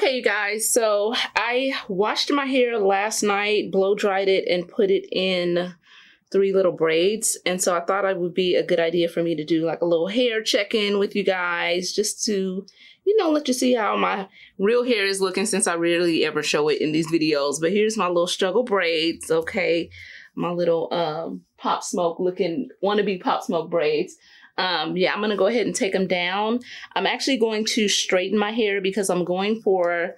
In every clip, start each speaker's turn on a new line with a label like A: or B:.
A: Okay, you guys, so I washed my hair last night, blow dried it, and put it in 3 little braids. And so I thought it would be a good idea for me to do like a little hair check-in with you guys, just to, you know, let you see how my real hair is looking, since I rarely ever show it in these videos. But here's my little struggle braids, okay? My little Pop Smoke looking wannabe Pop Smoke braids. Yeah, I'm gonna go ahead and take them down. I'm actually going to straighten my hair because I'm going for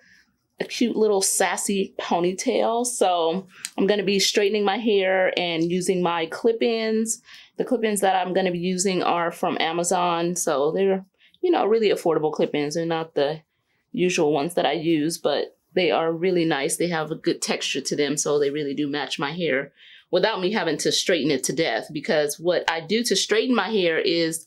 A: a cute little sassy ponytail. So I'm gonna be straightening my hair and using my clip-ins. The clip-ins that I'm gonna be using are from Amazon. So they're, you know, really affordable clip-ins. They're not the usual ones that I use, but they are really nice. They have a good texture to them, so they really do match my hair without me having to straighten it to death. Because what I do to straighten my hair is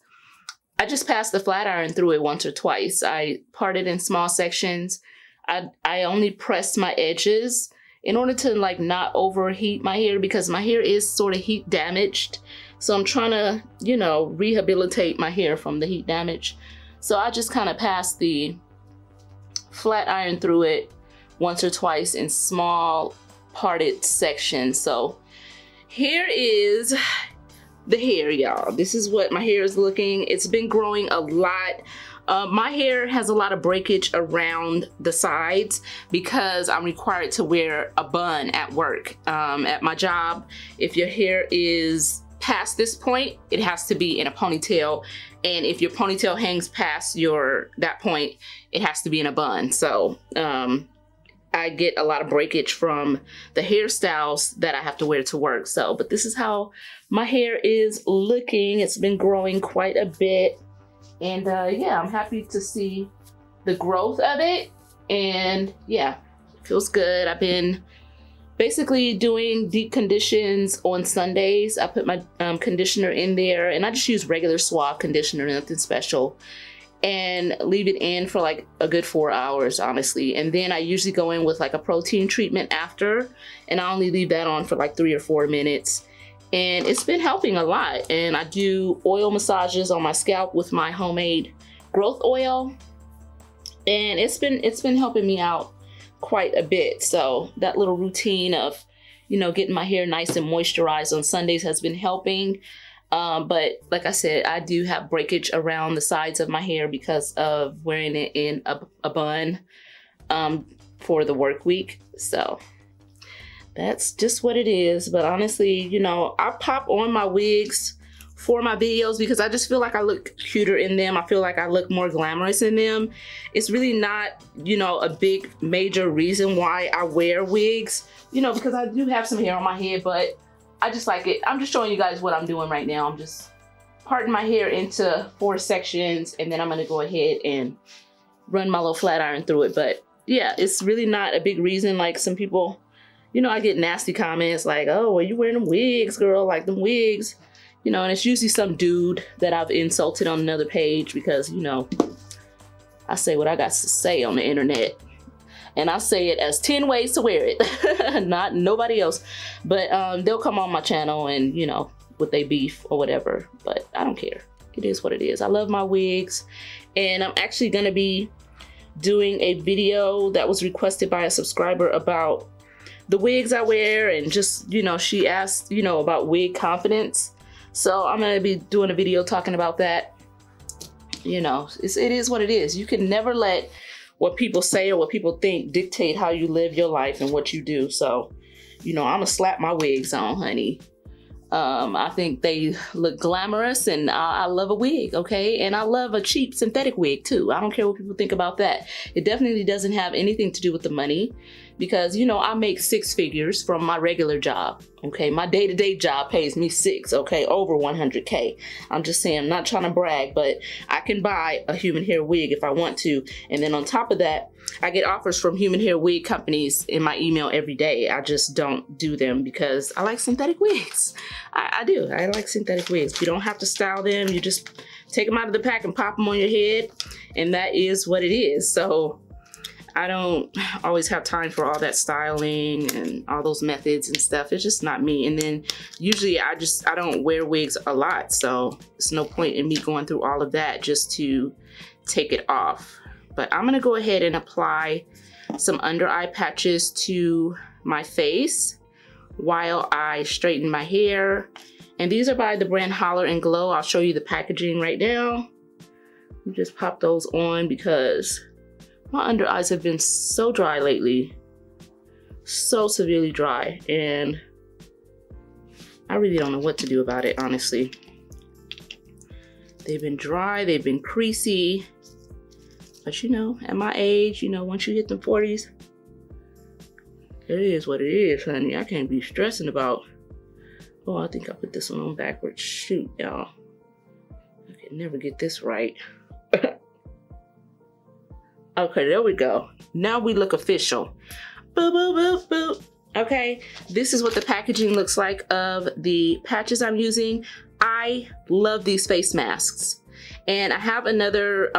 A: I just pass the flat iron through it once or twice. I part it in small sections. I only press my edges in order to like not overheat my hair, because my hair is sort of heat damaged. So I'm trying to, you know, rehabilitate my hair from the heat damage. So I just kind of pass the flat iron through it once or twice in small parted sections. So here is the hair, y'all. This is what my hair is looking. It's been growing a lot. My hair has a lot of breakage around the sides because I'm required to wear a bun at work. At my job, if your hair is past this point, it has to be in a ponytail. And if your ponytail hangs past that point, it has to be in a bun. So I get a lot of breakage from the hairstyles that I have to wear to work. So, but this is how my hair is looking. It's been growing quite a bit. And yeah, I'm happy to see the growth of it. And yeah, it feels good. I've been basically doing deep conditions on Sundays. I put my conditioner in there, and I just use regular Suave conditioner, nothing special, and leave it in for like a good 4 hours, honestly. And then I usually go in with like a protein treatment after, and I only leave that on for like 3 or 4 minutes. And it's been helping a lot. And I do oil massages on my scalp with my homemade growth oil, and it's been helping me out quite a bit. So that little routine of, you know, getting my hair nice and moisturized on Sundays has been helping. But like I said, I do have breakage around the sides of my hair because of wearing it in a bun for the work week. So that's just what it is. But honestly, you know, I pop on my wigs for my videos because I just feel like I look cuter in them. I feel like I look more glamorous in them. It's really not, you know, a big major reason why I wear wigs, you know, because I do have some hair on my head, but I just like it. I'm just showing you guys what I'm doing right now. I'm just parting my hair into 4 sections, and then I'm gonna go ahead and run my little flat iron through it. But yeah, it's really not a big reason. Like some people, you know, I get nasty comments like, oh, well, you wearing them wigs, girl, like them wigs, you know, and it's usually some dude that I've insulted on another page because, you know, I say what I got to say on the internet. And I say it as 10 ways to wear it, not nobody else. But they'll come on my channel and, you know, with they beef or whatever, but I don't care. It is what it is. I love my wigs. And I'm actually gonna be doing a video that was requested by a subscriber about the wigs I wear, and just, you know, she asked, you know, about wig confidence. So I'm gonna be doing a video talking about that. You know, it is what it is. You can never let what people say or what people think dictate how you live your life and what you do. So, you know, I'm gonna slap my wigs on, honey. I think they look glamorous, and I love a wig, okay? And I love a cheap synthetic wig too. I don't care what people think about that. It definitely doesn't have anything to do with the money, because, you know, I make 6 figures from my regular job, okay? My day-to-day job pays me 6, okay? Over 100K. I'm just saying, I'm not trying to brag, but I can buy a human hair wig if I want to. And then on top of that, I get offers from human hair wig companies in my email every day. I just don't do them because I like synthetic wigs. I do. I like synthetic wigs. You don't have to style them. You just take them out of the pack and pop them on your head, and that is what it is. So I don't always have time for all that styling and all those methods and stuff. It's just not me. And then usually I don't wear wigs a lot, so there's no point in me going through all of that just to take it off. But I'm gonna go ahead and apply some under eye patches to my face while I straighten my hair. And these are by the brand Holler and Glow. I'll show you the packaging right now. Just pop those on because my under eyes have been so dry lately. So severely dry, and I really don't know what to do about it, honestly. They've been dry, they've been creasy, but you know, at my age, you know, once you hit the 40s, it is what it is, honey. I can't be stressing about, oh, I think I put this one on backwards. Shoot, y'all. I can never get this right. Okay, there we go. Now we look official. Boop, boop, boop, boop. Okay, this is what the packaging looks like of the patches I'm using. I love these face masks. And I have another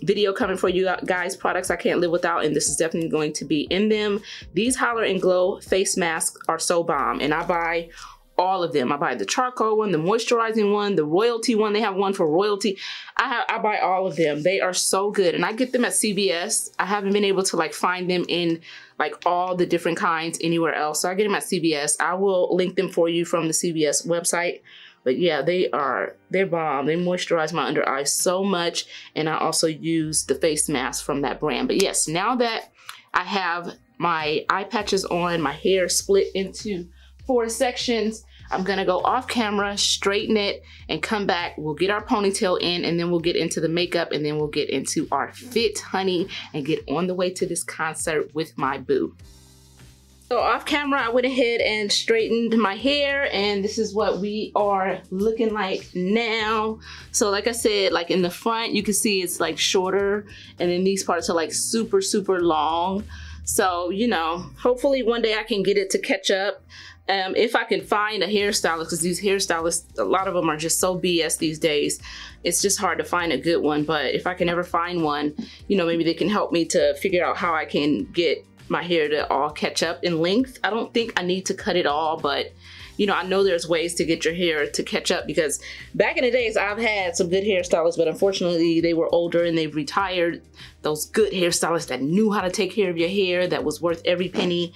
A: video coming for you guys, products I can't live without, and this is definitely going to be in them. These Holler and Glow face masks are so bomb, and I buy all of them. I buy the charcoal one, the moisturizing one, the royalty one. They have one for royalty. I buy all of them. They are so good, and I get them at CVS. I haven't been able to like find them in like all the different kinds anywhere else, so I get them at CVS. I will link them for you from the CVS website. But yeah, they're bomb. They moisturize my under eyes so much, and I also use the face mask from that brand. But yes, now that I have my eye patches on, my hair split into 4 sections, I'm gonna go off camera, straighten it, and come back. We'll get our ponytail in, and then we'll get into the makeup, and then we'll get into our fit, honey, and get on the way to this concert with my boo. So off camera, I went ahead and straightened my hair, and this is what we are looking like now. So like I said, like in the front, you can see it's like shorter, and then these parts are like super, super long. So, you know, hopefully one day I can get it to catch up. If I can find a hairstylist, because these hairstylists, a lot of them are just so BS these days. It's just hard to find a good one. But if I can ever find one, you know, maybe they can help me to figure out how I can get my hair to all catch up in length. I don't think I need to cut it all, but you know, I know there's ways to get your hair to catch up, because back in the days I've had some good hairstylists, but unfortunately they were older and they've retired. Those good hairstylists that knew how to take care of your hair, that was worth every penny.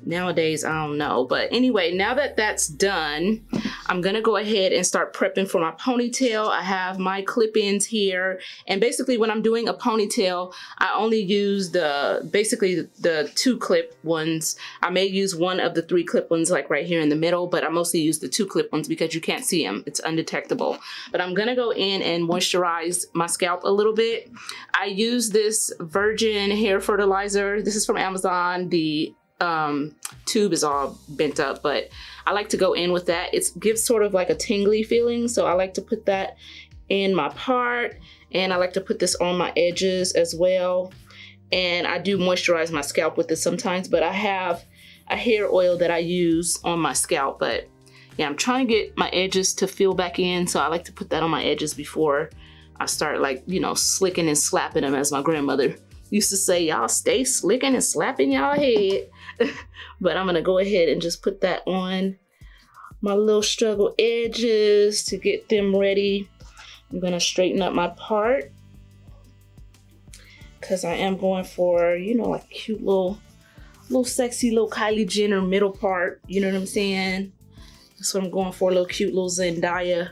A: Nowadays, I don't know. But anyway, now that that's done, I'm gonna go ahead and start prepping for my ponytail. I have my clip-ins here, and basically when I'm doing a ponytail, I only use basically the 2 clip ones. I may use one of the 3 clip ones like right here in the middle, but I mostly use the 2 clip ones because you can't see them. It's undetectable. But I'm gonna go in and moisturize my scalp a little bit. I use this virgin hair fertilizer. This is from Amazon. The tube is all bent up, but I like to go in with that. It gives sort of like a tingly feeling, so I like to put that in my part, and I like to put this on my edges as well. And I do moisturize my scalp with this sometimes, but I have a hair oil that I use on my scalp. But yeah, I'm trying to get my edges to fill back in, so I like to put that on my edges before I start, like, you know, slicking and slapping them, as my grandmother used to say. Y'all stay slicking and slapping y'all head. But I'm gonna go ahead and just put that on my little struggle edges to get them ready. I'm gonna straighten up my part because I am going for, you know, like cute little sexy little Kylie Jenner middle part. You know what I'm saying? That's what I'm going for. A little cute little Zendaya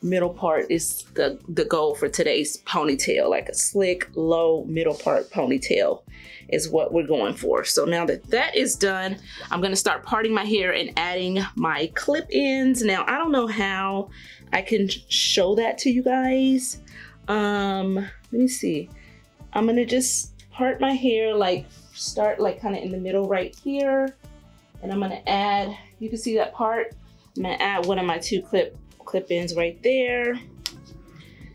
A: middle part is the goal for today's ponytail. Like a slick, low middle part ponytail is what we're going for. So now that that is done, I'm gonna start parting my hair and adding my clip ends. Now, I don't know how I can show that to you guys. Let me see. I'm gonna just part my hair, like start like kind of in the middle right here. And I'm gonna add, you can see that part. I'm gonna add one of my 2 clip ins right there.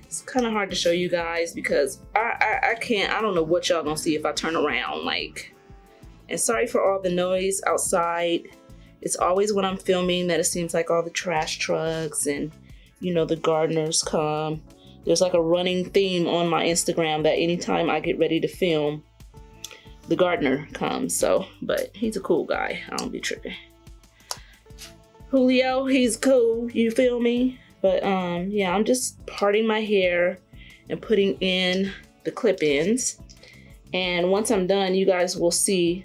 A: It's kind of hard to show you guys because I can't, I don't know what y'all gonna see if I turn around, like. And sorry for all the noise outside. It's always when I'm filming that it seems like all the trash trucks and, you know, the gardeners come. There's like a running theme on my Instagram that anytime I get ready to film, the gardener comes. So, but he's a cool guy. I don't be tripping. Julio, he's cool, you feel me? But yeah, I'm just parting my hair and putting in the clip ends. And once I'm done, you guys will see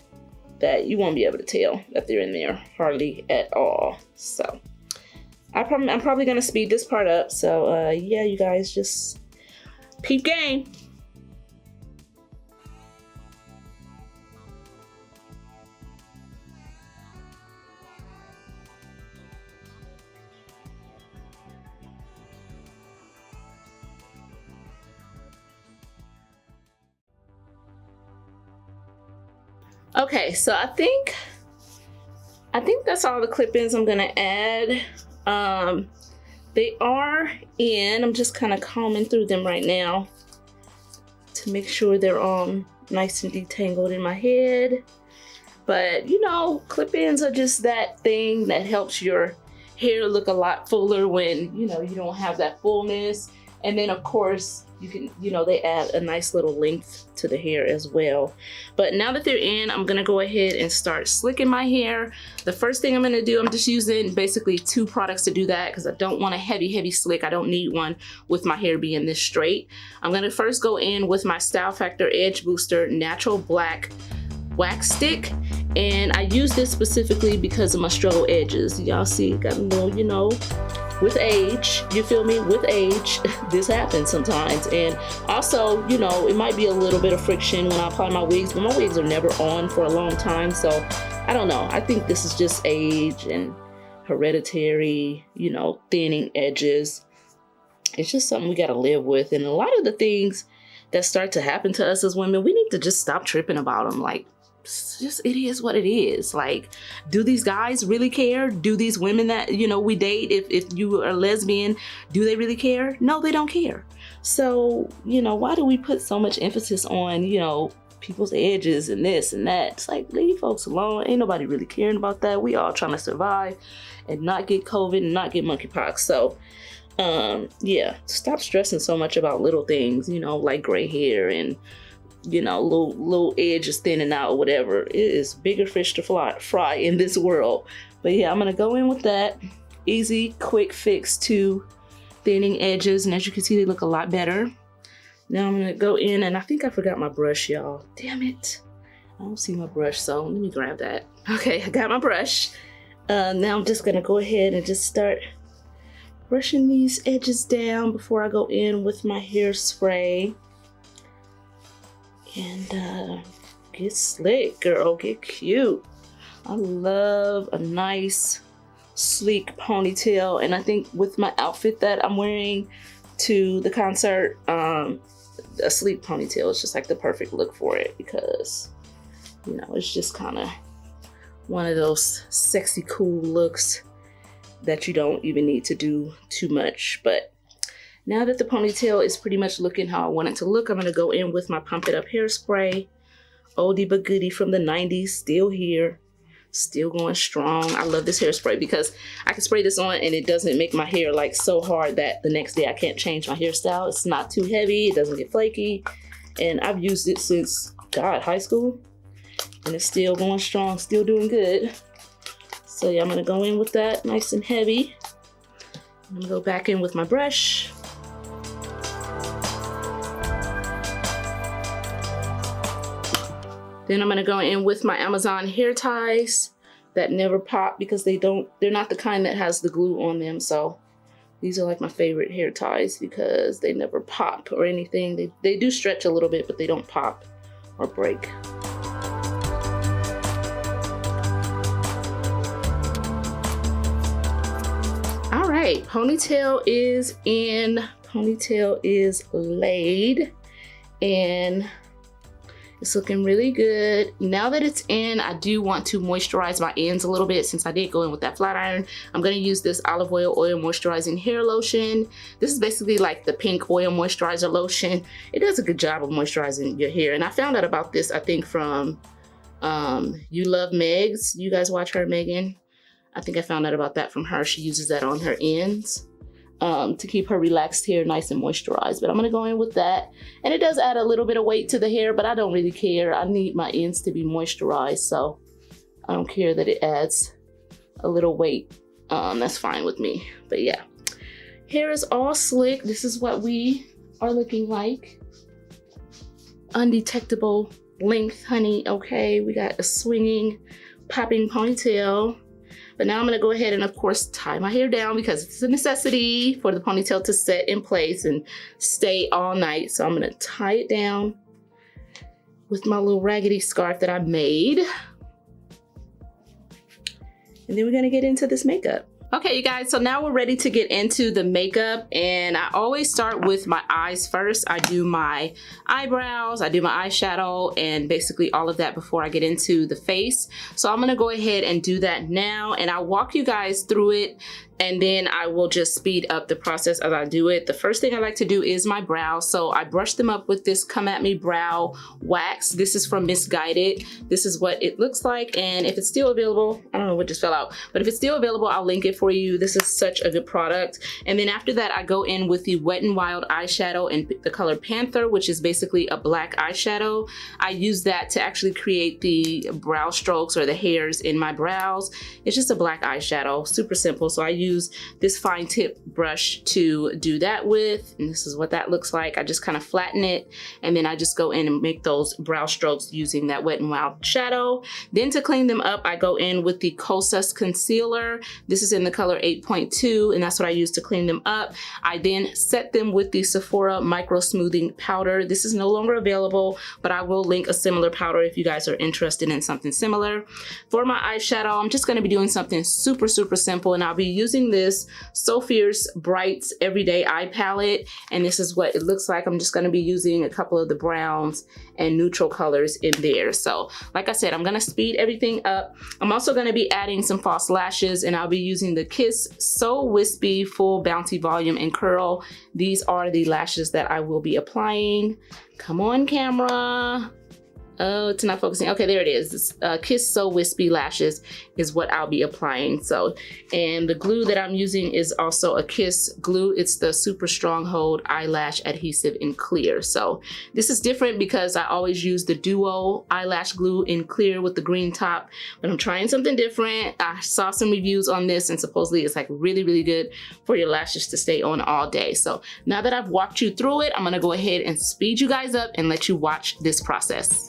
A: that you won't be able to tell that they're in there hardly at all. So I'm probably gonna speed this part up. So yeah, you guys just peep game. Okay, so I think that's all the clip-ins I'm gonna add. They are in. I'm just kind of combing through them right now to make sure they're all nice and detangled in my head. But you know, clip-ins are just that thing that helps your hair look a lot fuller when you know you don't have that fullness. And then of course you can, you know, they add a nice little length to the hair as well. But now that they're in, I'm gonna go ahead and start slicking my hair. The first thing I'm gonna do, I'm just using basically 2 products to do that because I don't want a heavy slick. I don't need one with my hair being this straight. I'm gonna first go in with my Style Factor Edge Booster Natural Black Wax Stick. And I use this specifically because of my struggle edges. Y'all see, got a little, you know, with age, you feel me? With age, this happens sometimes. And also, you know, it might be a little bit of friction when I apply my wigs, but my wigs are never on for a long time. So I don't know. I think this is just age and hereditary, you know, thinning edges. It's just something we got to live with. And a lot of the things that start to happen to us as women, we need to just stop tripping about them. Like, just it is what it is. Like, do these guys really care? Do these women that, you know, we date, if you are lesbian, do they really care? No, they don't care. So, you know, why do we put so much emphasis on, you know, people's edges and this and that? It's like, leave folks alone. Ain't nobody really caring about that. We all trying to survive and not get COVID and not get monkeypox. So yeah, stop stressing so much about little things, you know, like gray hair and, you know, little edges thinning out or whatever. It is bigger fish to fry in this world. But yeah, I'm gonna go in with that. Easy, quick fix to thinning edges, and as you can see, they look a lot better. Now I'm gonna go in, and I think I forgot my brush, y'all. Damn it. I don't see my brush, so let me grab that. Okay, I got my brush. Now I'm just gonna go ahead and just start brushing these edges down before I go in with my hairspray. And get slick, girl, get cute. I love a nice sleek ponytail, and I think with my outfit that I'm wearing to the concert, a sleek ponytail is just like the perfect look for it, because you know, it's just kind of one of those sexy cool looks that you don't even need to do too much. But now that the ponytail is pretty much looking how I want it to look, I'm gonna go in with my Pump It Up hairspray. Oldie but goodie from the 90s, still here, still going strong. I love this hairspray because I can spray this on and it doesn't make my hair like so hard that the next day I can't change my hairstyle. It's not too heavy, it doesn't get flaky. And I've used it since, God, high school. And it's still going strong, still doing good. So yeah, I'm gonna go in with that nice and heavy. I'm gonna go back in with my brush. Then I'm gonna go in with my Amazon hair ties that never pop because they're not the kind that has the glue on them. So these are like my favorite hair ties because they never pop or anything. They do stretch a little bit, but they don't pop or break. All right, ponytail is in, ponytail is laid, and it's looking really good. Now that it's in, I do want to moisturize my ends a little bit since I did go in with that flat iron. I'm gonna use this olive oil moisturizing hair lotion. This is basically like the pink oil moisturizer lotion. It does a good job of moisturizing your hair. And I found out about this, I think from You Love Megs. You guys watch her, Megan? I think I found out about that from her. She uses that on her ends to keep her relaxed hair nice and moisturized. But I'm gonna go in with that. And it does add a little bit of weight to the hair, but I don't really care. I need my ends to be moisturized, so I don't care that it adds a little weight. That's fine with me. But yeah, hair is all slick. This is what we are looking like. undetectable length, honey. Okay, we got a swinging, popping ponytail. But now I'm gonna go ahead and of course tie my hair down because it's a necessity for the ponytail to set in place and stay all night. So I'm gonna tie it down with my little raggedy scarf that I made. And then we're gonna get into this makeup. Okay, you guys, so now we're ready to get into the makeup, and I always start with my eyes first. I do my eyebrows, I do my eyeshadow, and basically all of that before I get into the face. So I'm gonna go ahead and do that now, and I'll walk you guys through it, and then I will just speed up the process as I do it. The first thing I like to do is my brows. So I brush them up with this Come At Me Brow Wax. This is from Misguided. This is what it looks like, and if it's still available, I don't know what just fell out, but if it's still available, I'll link it for you. This is such a good product. And then after that, I go in with the Wet n Wild eyeshadow in the color Panther, which is basically a black eyeshadow. I use that to actually create the brow strokes or the hairs in my brows. It's just a black eyeshadow, super simple. So I use this fine tip brush to do that with, and this is what that looks like. I just kind of flatten it, and then I just go in and make those brow strokes using that Wet n Wild shadow. Then to clean them up, I go in with the Kosas concealer. This is in the color 8.2, and that's what I use to clean them up. I then set them with the Sephora Micro Smoothing Powder. This is no longer available, but I will link a similar powder if you guys are interested in something similar. For my eyeshadow, I'm just gonna be doing something super, super simple, and I'll be using this So Fierce Brights Everyday Eye Palette, and this is what it looks like. I'm just gonna be using a couple of the browns and neutral colors in there. So like I said, I'm gonna speed everything up. I'm also gonna be adding some false lashes, and I'll be using the Kiss So Wispy Full Bounty Volume and Curl. These are the lashes that I will be applying. Come on, camera. Oh, it's not focusing. Okay, there it is. This, Kiss So Wispy lashes is what I'll be applying. So, and the glue that I'm using is also a Kiss glue. It's the Super Stronghold Eyelash Adhesive in clear. So this is different because I always use the Duo eyelash glue in clear with the green top, but I'm trying something different. I saw some reviews on this, and supposedly it's like really, really good for your lashes to stay on all day. So now that I've walked you through it, I'm gonna go ahead and speed you guys up and let you watch this process.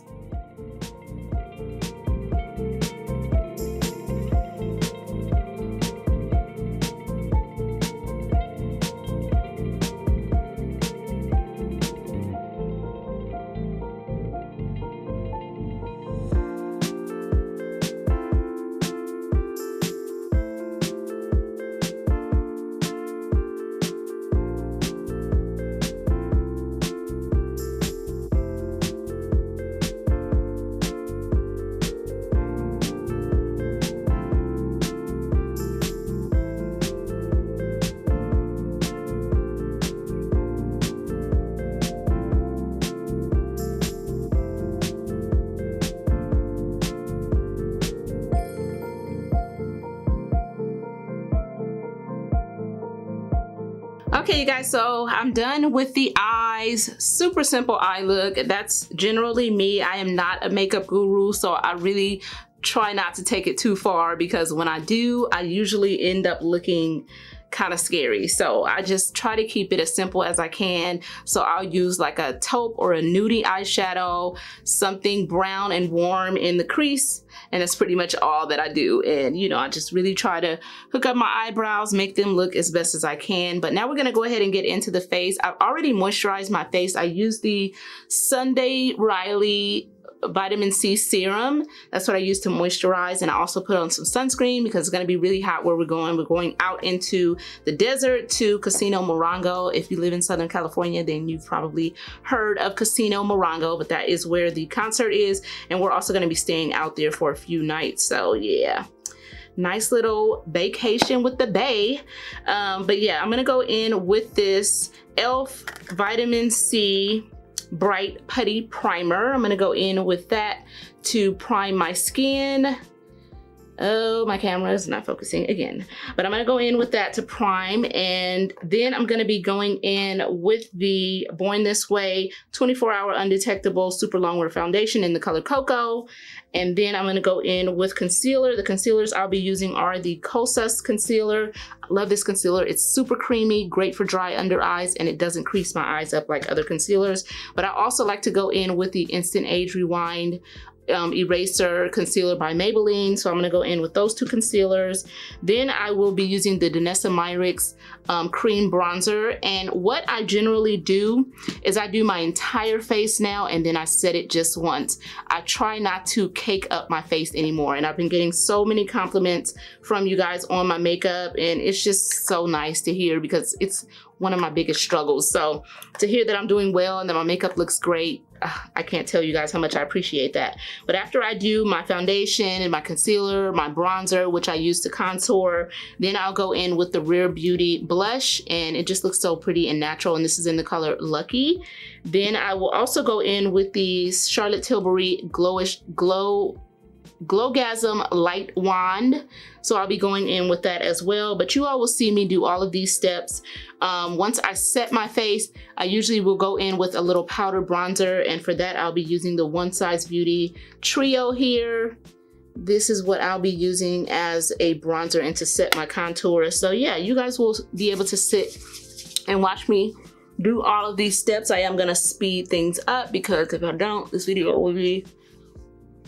A: Okay, you guys, so I'm done with the eyes. Super simple eye look. That's generally me. I am not a makeup guru, so I really try not to take it too far, because when I do, I usually end up looking kind of scary. So I just try to keep it as simple as I can. So I'll use like a taupe or a nudie eyeshadow, something brown and warm in the crease, and that's pretty much all that I do. And you know, I just really try to hook up my eyebrows, make them look as best as I can. But now we're gonna go ahead and get into the face. I've already moisturized my face. I use the Sunday Riley vitamin C serum. That's what I use to moisturize, and I also put on some sunscreen because it's going to be really hot where we're going. We're going out into the desert to Casino Morongo. If you live in Southern California, then you've probably heard of Casino Morongo, but that is where the concert is, and we're also going to be staying out there for a few nights. So yeah, nice little vacation with the bae. But yeah, I'm gonna go in with this e.l.f. vitamin C Bright Putty Primer. I'm gonna go in with that to prime my skin. Oh, my camera is not focusing again. But I'm gonna go in with that to prime, and then I'm gonna be going in with the Born This Way 24-hour undetectable super long wear foundation in the color Cocoa. And then I'm gonna go in with concealer. The concealers I'll be using are the Kosas concealer. I love this concealer. It's super creamy, great for dry under eyes, and it doesn't crease my eyes up like other concealers. But I also like to go in with the Instant Age Rewind eraser concealer by Maybelline. So I'm going to go in with those two concealers. Then I will be using the Danessa Myricks cream bronzer. And what I generally do is I do my entire face now, and then I set it just once. I try not to cake up my face anymore, and I've been getting so many compliments from you guys on my makeup, and it's just so nice to hear, because it's one of my biggest struggles. So to hear that I'm doing well and that my makeup looks great, I can't tell you guys how much I appreciate that. But after I do my foundation and my concealer, my bronzer, which I use to contour, then I'll go in with the Rare Beauty blush, and it just looks so pretty and natural, and this is in the color Lucky. Then I will also go in with the Charlotte Tilbury Glowgasm Light Wand. So I'll be going in with that as well. But you all will see me do all of these steps. Once I set my face, I usually will go in with a little powder bronzer, and for that I'll be using the One Size Beauty Trio here. This is what I'll be using as a bronzer and to set my contour. So yeah, you guys will be able to sit and watch me do all of these steps. I am gonna speed things up, because if I don't, this video will be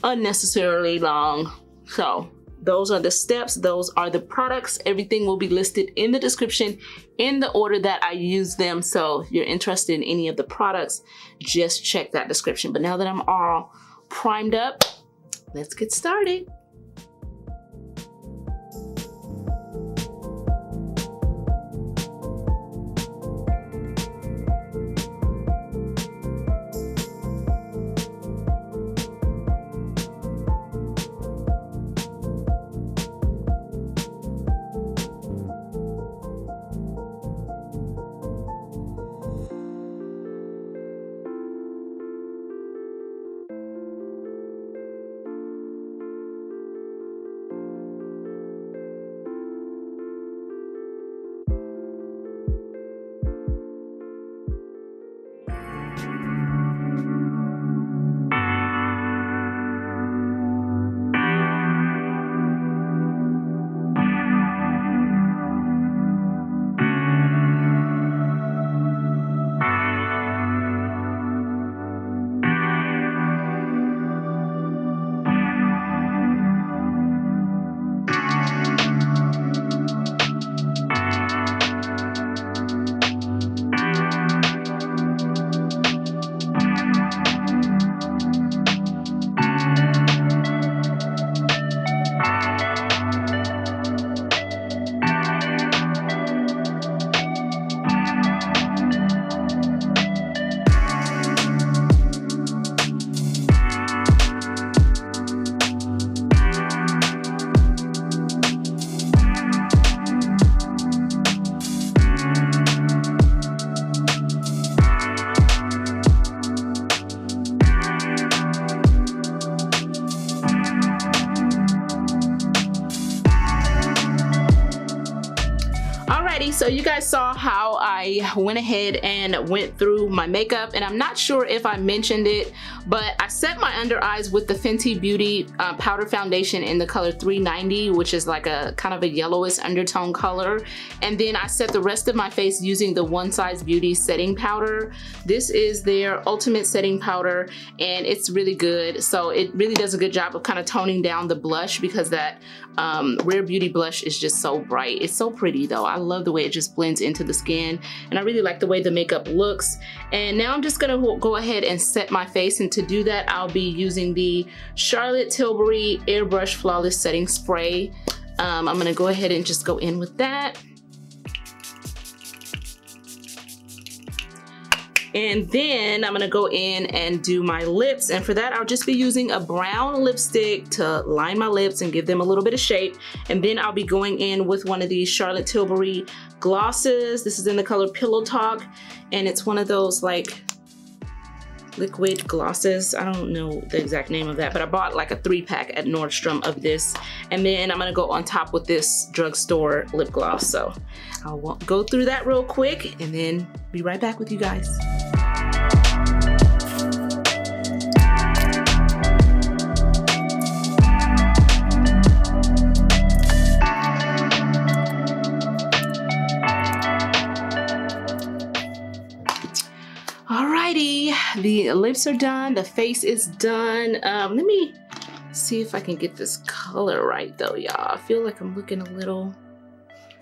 A: unnecessarily long. So those are the steps, those are the products. Everything will be listed in the description in the order that I use them. So if you're interested in any of the products, just check that description. But now that I'm all primed up, let's get started. So you guys saw how I went ahead and went through my makeup, and I'm not sure if I mentioned it, but I set my under eyes with the Fenty Beauty powder foundation in the color 390, which is like a kind of a yellowish undertone color. And then I set the rest of my face using the One Size Beauty setting powder. This is their ultimate setting powder, and it's really good. So it really does a good job of kind of toning down the blush, because that Rare Beauty blush is just so bright. It's so pretty though. I love the way it just blends into the skin, and I really like the way the makeup looks. And now I'm just gonna go ahead and set my face, and to do that I'll be using the Charlotte Tilbury Airbrush Flawless Setting Spray. I'm gonna go ahead and just go in with that. And then I'm gonna go in and do my lips, and for that I'll just be using a brown lipstick to line my lips and give them a little bit of shape. And then I'll be going in with one of these Charlotte Tilbury glosses. This is in the color Pillow Talk, and it's one of those like liquid glosses. I don't know the exact name of that, but I bought like a 3-pack at Nordstrom of this. And then I'm gonna go on top with this drugstore lip gloss. So I'll go through that real quick and then be right back with you guys. Alrighty, the lips are done, the face is done. Let me see if I can get this color right though, y'all. I feel like I'm looking a little...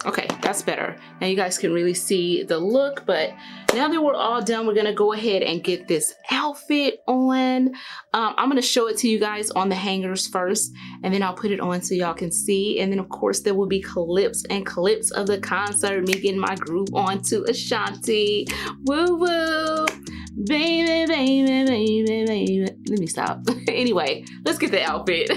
A: Okay, that's better. Now you guys can really see the look, but now that we're all done, we're gonna go ahead and get this outfit on. I'm gonna show it to you guys on the hangers first, and then I'll put it on so y'all can see. And then of course there will be clips and clips of the concert, me getting my groove on to Ashanti. Woo woo, baby, baby, baby, baby. Let me stop. Anyway, let's get the outfit.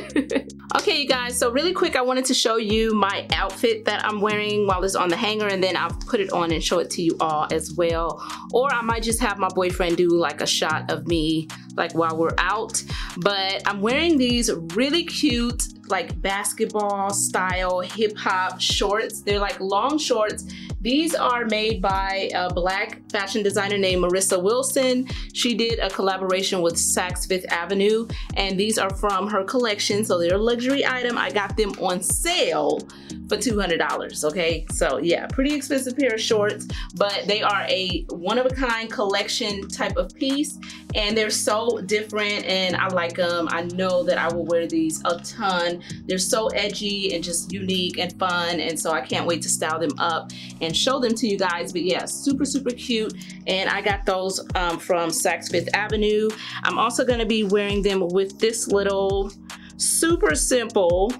A: Okay, you guys, so really quick, I wanted to show you my outfit that I'm wearing while it's on the hanger, and then I'll put it on and show it to you all as well. Or I might just have my boyfriend do like a shot of me like while we're out. But I'm wearing these really cute like basketball style hip hop shorts. They're like long shorts. These are made by a Black fashion designer named Marissa Wilson. She did a collaboration with Saks Fifth Avenue, and these are from her collection, so they're a luxury item. I got them on sale for $200, okay? So yeah, pretty expensive pair of shorts, but they are a one-of-a-kind collection type of piece, and they're so different, and I like them. I know that I will wear these a ton. They're so edgy and just unique and fun, and so I can't wait to style them up and show them to you guys. But yeah, super, super cute, and I got those from Saks Fifth Avenue. I'm also gonna be wearing them with this little super simple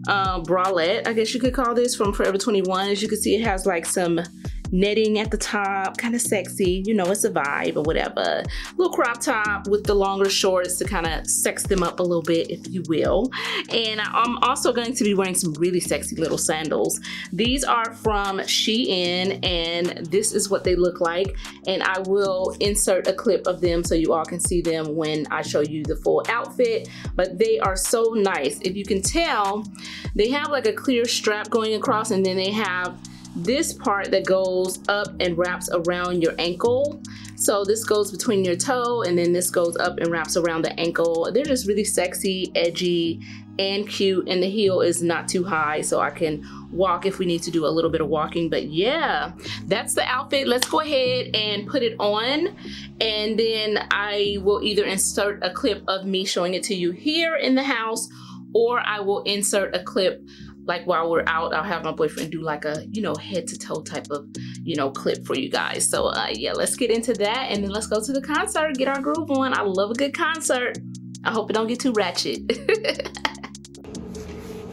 A: bralette, I guess you could call this, from Forever 21. As you can see, it has like some netting at the top, kind of sexy, you know, it's a vibe or whatever. Little crop top with the longer shorts to kind of sex them up a little bit, if you will. And I'm also going to be wearing some really sexy little sandals. These are from Shein, and this is what they look like. And I will insert a clip of them so you all can see them when I show you the full outfit. But they are so nice. If you can tell, they have like a clear strap going across, and then they have this part that goes up and wraps around your ankle. So this goes between your toe, and then this goes up and wraps around the ankle. They're just really sexy, edgy, and cute, and the heel is not too high, so I can walk if we need to do a little bit of walking. But yeah, that's the outfit. Let's go ahead and put it on, and then I will either insert a clip of me showing it to you here in the house, or I will insert a clip like while we're out. I'll have my boyfriend do like a, you know, head to toe type of, you know, clip for you guys. So yeah, let's get into that, and then let's go to the concert, get our groove on. I love a good concert. I hope it don't get too ratchet.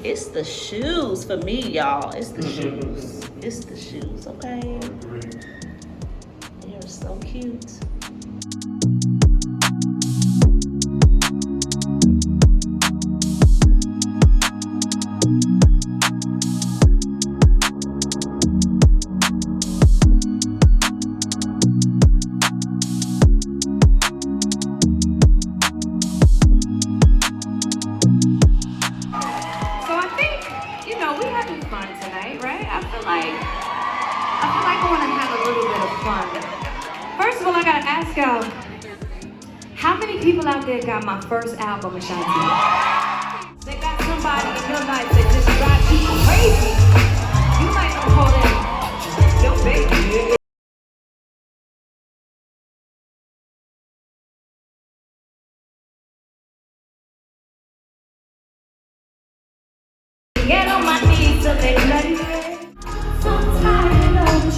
A: It's the shoes for me, y'all. It's the shoes. It's the shoes, okay? They are so cute.
B: First of all, I gotta ask y'all, how many people out there got my first album, Ashanti? They got somebody in your life that just drives you crazy. You might not call them your baby. Get on my knees so they let you. So tired of the